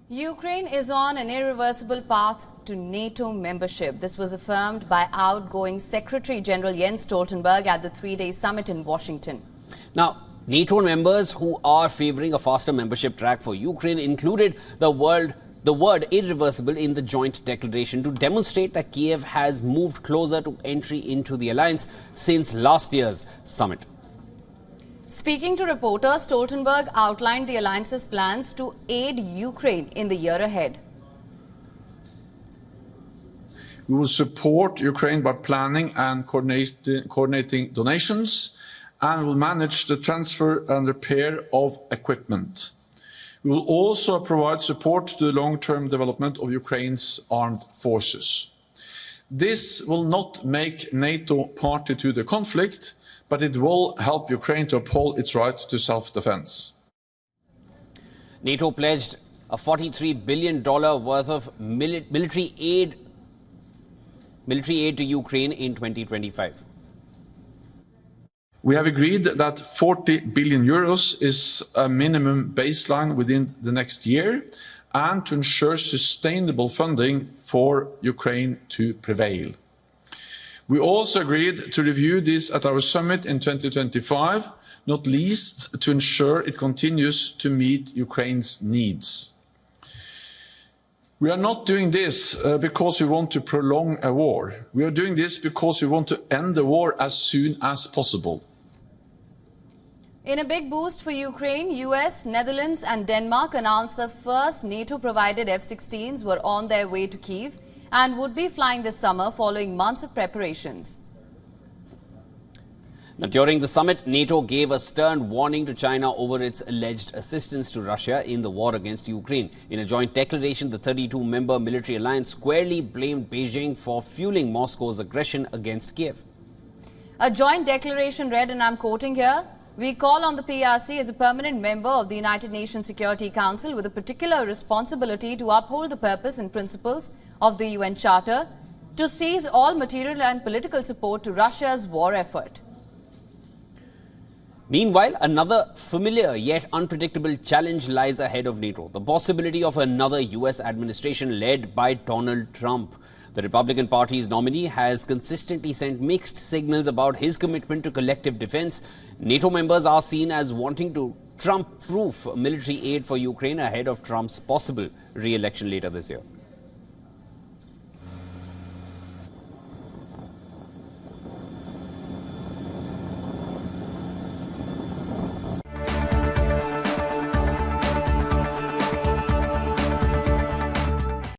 Ukraine is on an irreversible path to NATO membership. This was affirmed by outgoing Secretary General Jens Stoltenberg at the three-day summit in Washington. Now, NATO members who are favouring a faster membership track for Ukraine included the word irreversible in the joint declaration to demonstrate that Kyiv has moved closer to entry into the alliance since last year's summit. Speaking to reporters, Stoltenberg outlined the alliance's plans to aid Ukraine in the year ahead. We will support Ukraine by planning and coordinating donations, and will manage the transfer and repair of equipment. We will also provide support to the long-term development of Ukraine's armed forces. This will not make NATO party to the conflict, but it will help Ukraine to uphold its right to self-defense. NATO pledged a $43 billion worth of military aid to Ukraine in 2025. We have agreed that 40 billion euros is a minimum baseline within the next year, and to ensure sustainable funding for Ukraine to prevail. We also agreed to review this at our summit in 2025, not least to ensure it continues to meet Ukraine's needs. We are not doing this because we want to prolong a war. We are doing this because we want to end the war as soon as possible. In a big boost for Ukraine, US, Netherlands and Denmark announced the first NATO-provided F-16s were on their way to Kyiv and would be flying this summer following months of preparations. Now, during the summit, NATO gave a stern warning to China over its alleged assistance to Russia in the war against Ukraine. In a joint declaration, the 32-member military alliance squarely blamed Beijing for fueling Moscow's aggression against Kyiv. A joint declaration read, and I'm quoting here, "We call on the PRC as a permanent member of the United Nations Security Council with a particular responsibility to uphold the purpose and principles of the UN Charter, to cease all material and political support to Russia's war effort." Meanwhile, another familiar yet unpredictable challenge lies ahead of NATO, the possibility of another US administration led by Donald Trump. The Republican Party's nominee has consistently sent mixed signals about his commitment to collective defense. NATO members are seen as wanting to Trump-proof military aid for Ukraine ahead of Trump's possible re-election later this year.